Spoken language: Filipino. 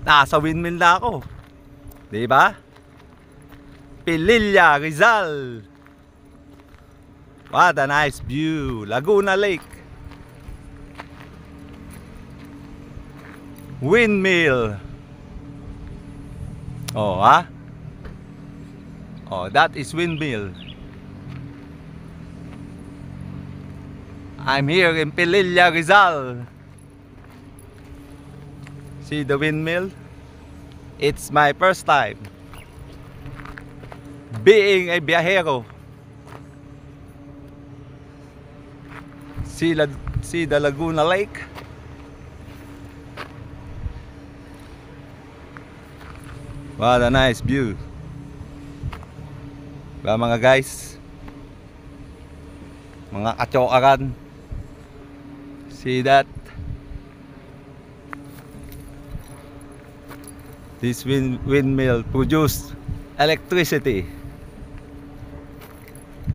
Nasa windmill na ako. Diba? Pililla, Rizal. What a nice view. Laguna Lake. Windmill. Oh, ha? Oh, that is windmill. I'm here in Pililla, Rizal. See the windmill? It's my first time being a viajero. See the Laguna Lake. What a nice view. Ba mga guys, mga kachokaran. See that? This windmill produce electricity.